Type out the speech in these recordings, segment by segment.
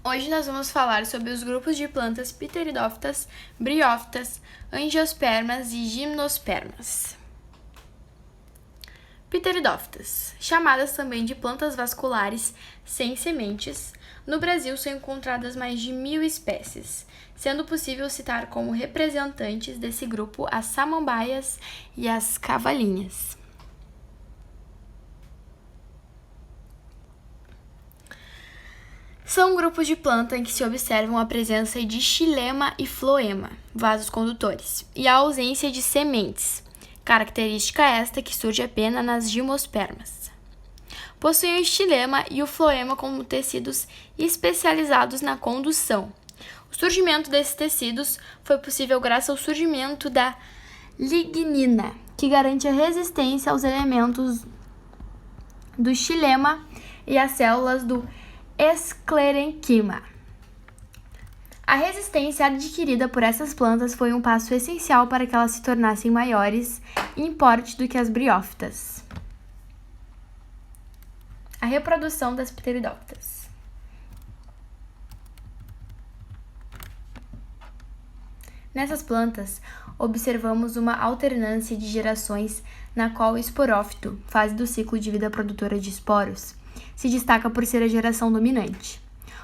Hoje nós vamos falar sobre os grupos de plantas pteridófitas, briófitas, angiospermas e gimnospermas. Pteridófitas, chamadas também de plantas vasculares sem sementes, no Brasil são encontradas mais de 1.000 espécies, sendo possível citar como representantes desse grupo as samambaias e as cavalinhas. São grupos de planta em que se observam a presença de xilema e floema, vasos condutores, e a ausência de sementes, característica esta que surge apenas nas gimnospermas. Possuem o xilema e o floema como tecidos especializados na condução. O surgimento desses tecidos foi possível graças ao surgimento da lignina, que garante a resistência aos elementos do xilema e às células do esclerenquima. A resistência adquirida por essas plantas foi um passo essencial para que elas se tornassem maiores em porte do que as briófitas. A reprodução das pteridófitas. Nessas plantas, observamos uma alternância de gerações na qual o esporófito, fase do ciclo de vida produtora de esporos, se destaca por ser a geração dominante.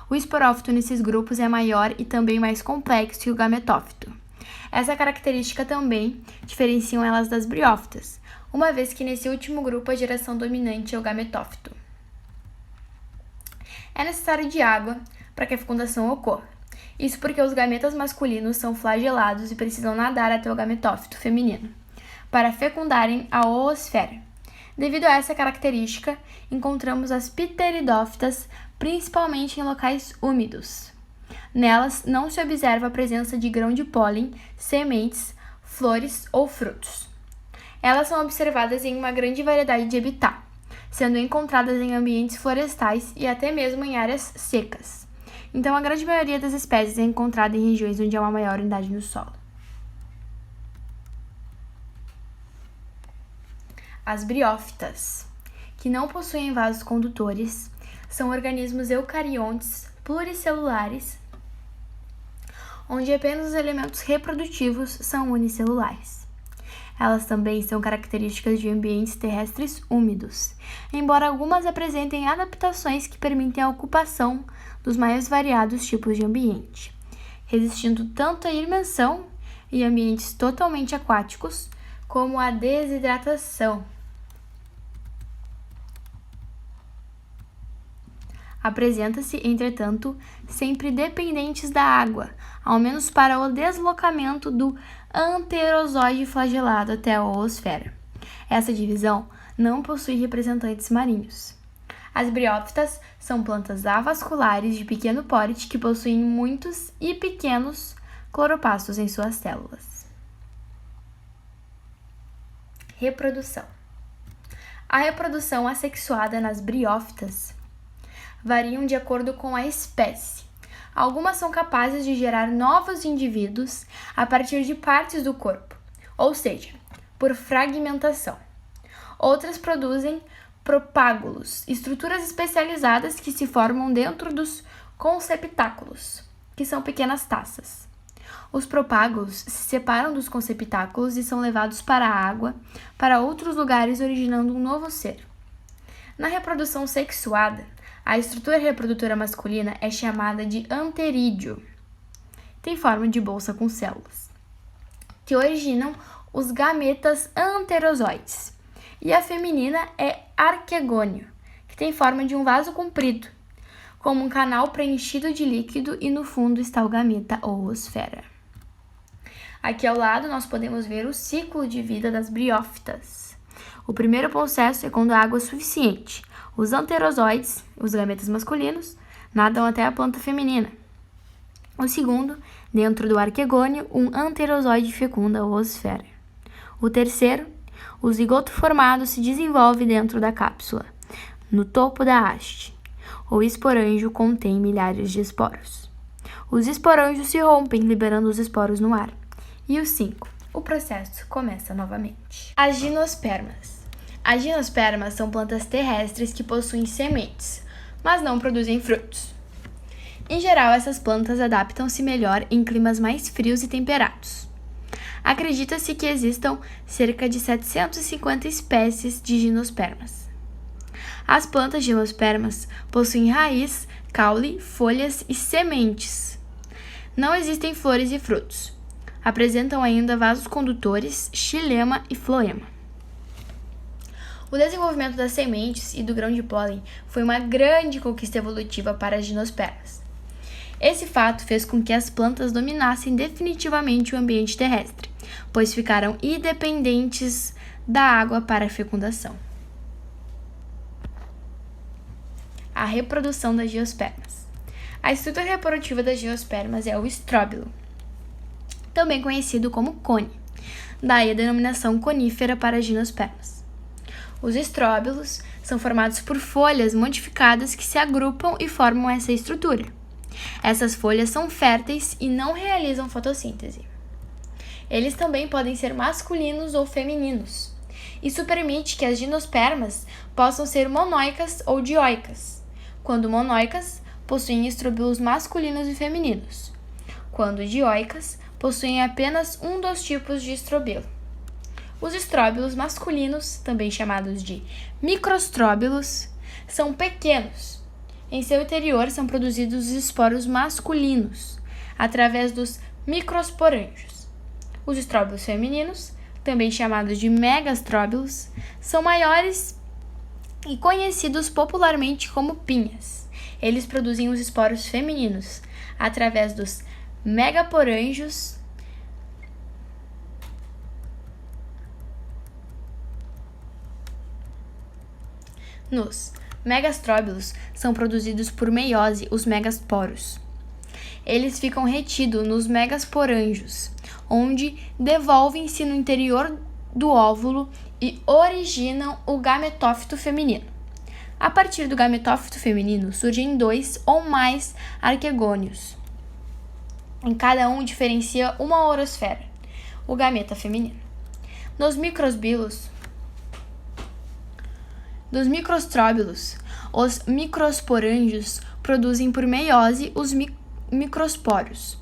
O esporófito nesses grupos é maior e também mais complexo que o gametófito. Essa característica também diferenciam elas das briófitas, uma vez que nesse último grupo a geração dominante é o gametófito. É necessário de água para que a fecundação ocorra. Isso porque os gametas masculinos são flagelados e precisam nadar até o gametófito feminino para fecundarem a oosfera. Devido a essa característica, encontramos as pteridófitas principalmente em locais úmidos. Nelas não se observa a presença de grão de pólen, sementes, flores ou frutos. Elas são observadas em uma grande variedade de habitat, sendo encontradas em ambientes florestais e até mesmo em áreas secas. Então, a grande maioria das espécies é encontrada em regiões onde há uma maior umidade no solo. As briófitas, que não possuem vasos condutores, são organismos eucariontes pluricelulares, onde apenas os elementos reprodutivos são unicelulares. Elas também são características de ambientes terrestres úmidos, embora algumas apresentem adaptações que permitem a ocupação dos mais variados tipos de ambiente, resistindo tanto à imersão em ambientes totalmente aquáticos, como à desidratação. Apresenta-se, entretanto, sempre dependentes da água, ao menos para o deslocamento do anterozoide flagelado até a oosfera. Essa divisão não possui representantes marinhos. As briófitas são plantas avasculares de pequeno porte que possuem muitos e pequenos cloroplastos em suas células. Reprodução. A reprodução assexuada nas briófitas variam de acordo com a espécie. Algumas são capazes de gerar novos indivíduos a partir de partes do corpo, ou seja, por fragmentação. Outras produzem propágulos, estruturas especializadas que se formam dentro dos conceptáculos, que são pequenas taças. Os propágulos se separam dos conceptáculos e são levados para a água, para outros lugares, originando um novo ser. Na reprodução sexuada, a estrutura reprodutora masculina é chamada de anterídeo. Tem forma de bolsa com células, que originam os gametas anterozoides. E a feminina é arquegônio, que tem forma de um vaso comprido, como um canal preenchido de líquido e no fundo está o gameta ou oosfera. Aqui ao lado nós podemos ver o ciclo de vida das briófitas. O primeiro processo é quando a água é suficiente. Os anterozoides, os gametas masculinos, nadam até a planta feminina. O segundo, dentro do arquegônio, um anterozoide fecunda a oosfera. O terceiro, o zigoto formado se desenvolve dentro da cápsula, no topo da haste. O esporângio contém milhares de esporos. Os esporângios se rompem, liberando os esporos no ar. E o 5, o processo começa novamente. As gimnospermas. As gimnospermas são plantas terrestres que possuem sementes, mas não produzem frutos. Em geral, essas plantas adaptam-se melhor em climas mais frios e temperados. Acredita-se que existam cerca de 750 espécies de gimnospermas. As plantas gimnospermas possuem raiz, caule, folhas e sementes. Não existem flores e frutos. Apresentam ainda vasos condutores, xilema e floema. O desenvolvimento das sementes e do grão de pólen foi uma grande conquista evolutiva para as gimnospermas. Esse fato fez com que as plantas dominassem definitivamente o ambiente terrestre, pois ficaram independentes da água para a fecundação. A reprodução das gimnospermas. A estrutura reprodutiva das gimnospermas é o estróbilo, também conhecido como cone, daí a denominação conífera para as gimnospermas. Os estróbilos são formados por folhas modificadas que se agrupam e formam essa estrutura. Essas folhas são férteis e não realizam fotossíntese. Eles também podem ser masculinos ou femininos. Isso permite que as gimnospermas possam ser monóicas ou dioicas. Quando monóicas, possuem estróbilos masculinos e femininos. Quando dioicas, possuem apenas um dos tipos de estróbilo. Os estróbilos masculinos, também chamados de microstróbilos, são pequenos. Em seu interior são produzidos os esporos masculinos, através dos microsporângios. Os estróbilos femininos, também chamados de megastróbilos, são maiores e conhecidos popularmente como pinhas. Eles produzem os esporos femininos, através dos megaporângios. Nos megastróbilos são produzidos por meiose os megasporos. Eles ficam retidos nos megasporângios, onde devolvem-se no interior do óvulo e originam o gametófito feminino. A partir do gametófito feminino surgem 2 ou mais arquegônios. Em cada um diferencia uma orosfera, o gameta feminino. Dos microstróbilos, os microsporângios produzem por meiose os microsporos.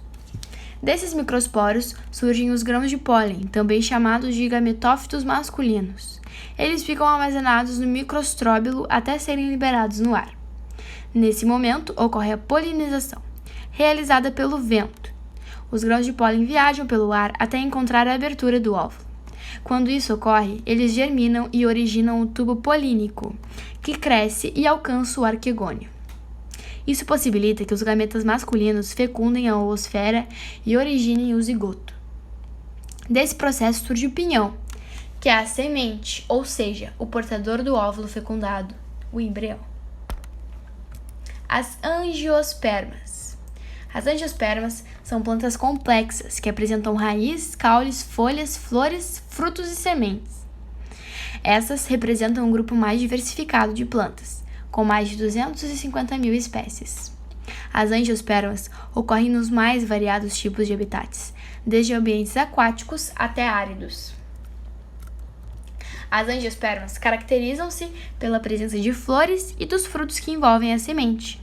Desses microsporos surgem os grãos de pólen, também chamados de gametófitos masculinos. Eles ficam armazenados no microstróbilo até serem liberados no ar. Nesse momento, ocorre a polinização, realizada pelo vento. Os grãos de pólen viajam pelo ar até encontrar a abertura do óvulo. Quando isso ocorre, eles germinam e originam o tubo polínico, que cresce e alcança o arquegônio. Isso possibilita que os gametas masculinos fecundem a oosfera e originem o zigoto. Desse processo surge o pinhão, que é a semente, ou seja, o portador do óvulo fecundado, o embrião. As angiospermas. As angiospermas são plantas complexas que apresentam raiz, caules, folhas, flores, frutos e sementes. Essas representam um grupo mais diversificado de plantas, com mais de 250 mil espécies. As angiospermas ocorrem nos mais variados tipos de habitats, desde ambientes aquáticos até áridos. As angiospermas caracterizam-se pela presença de flores e dos frutos que envolvem a semente.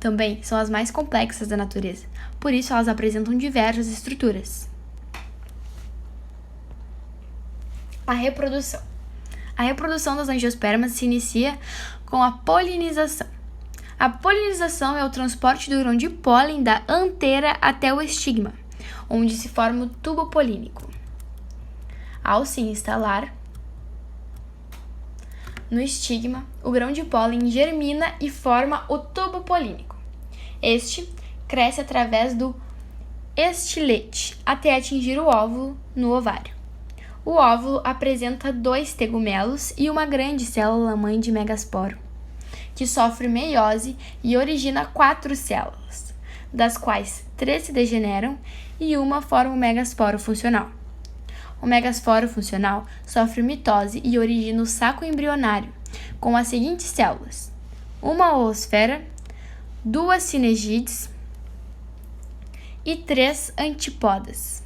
Também são as mais complexas da natureza, por isso elas apresentam diversas estruturas. A reprodução. A reprodução das angiospermas se inicia com a polinização. A polinização é o transporte do grão de pólen da anteira até o estigma, onde se forma o tubo polínico. Ao se instalar no estigma, o grão de pólen germina e forma o tubo polínico. Este cresce através do estilete até atingir o óvulo no ovário. O óvulo apresenta 2 tegumelos e uma grande célula-mãe de megasporo, que sofre meiose e origina 4 células, das quais 3 se degeneram e uma forma o megasporo funcional. O megasporo funcional sofre mitose e origina o saco embrionário, com as seguintes células: uma oosfera, 2 sinegides e 3 antípodas,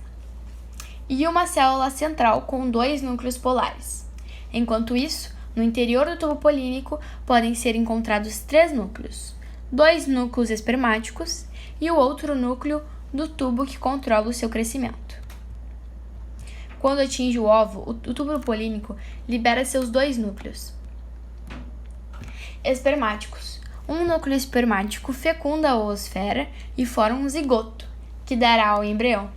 e uma célula central com 2 núcleos polares. Enquanto isso, no interior do tubo polínico podem ser encontrados 3 núcleos, 2 núcleos espermáticos e o outro núcleo do tubo que controla o seu crescimento. Quando atinge o ovo, o túbulo polínico libera seus 2 núcleos espermáticos. Um núcleo espermático fecunda a oosfera e forma um zigoto, que dará ao embrião.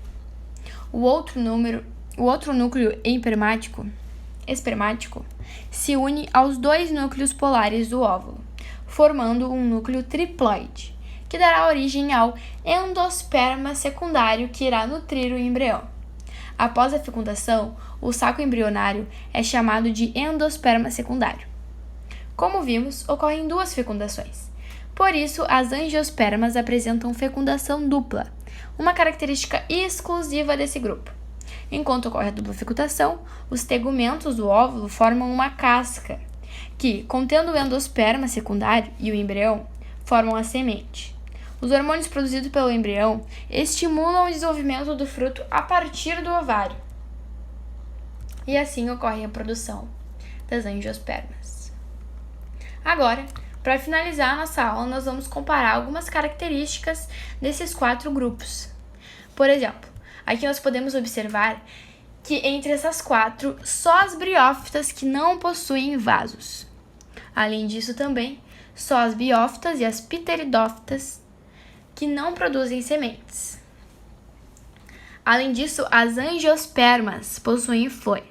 O outro núcleo espermático se une aos 2 núcleos polares do óvulo, formando um núcleo triploide, que dará origem ao endosperma secundário que irá nutrir o embrião. Após a fecundação, o saco embrionário é chamado de endosperma secundário. Como vimos, ocorrem 2 fecundações. Por isso, as angiospermas apresentam fecundação dupla, uma característica exclusiva desse grupo. Enquanto ocorre a dupla fecundação, os tegumentos do óvulo formam uma casca, que, contendo o endosperma secundário e o embrião, formam a semente. Os hormônios produzidos pelo embrião estimulam o desenvolvimento do fruto a partir do ovário. E assim ocorre a produção das angiospermas. Agora, para finalizar a nossa aula, nós vamos comparar algumas características desses 4 grupos. Por exemplo, aqui nós podemos observar que entre essas 4, só as briófitas que não possuem vasos. Além disso também, só as biófitas e as pteridófitas que não produzem sementes. Além disso, as angiospermas possuem flor.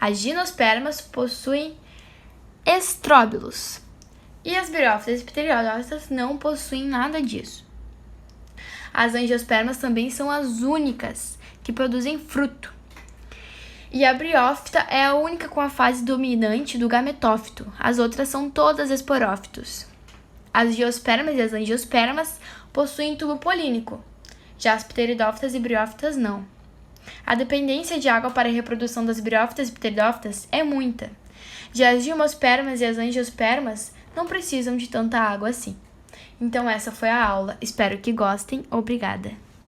As gimnospermas possuem estróbilos. E as briófitas e pteridófitas não possuem nada disso. As angiospermas também são as únicas que produzem fruto. E a briófita é a única com a fase dominante do gametófito. As outras são todas esporófitos. As geospermas e as angiospermas possuem tubo polínico. Já as pteridófitas e briófitas não. A dependência de água para a reprodução das briófitas e pteridófitas é muita. Já as gimnospermas e as angiospermas não precisam de tanta água assim. Então essa foi a aula. Espero que gostem. Obrigada!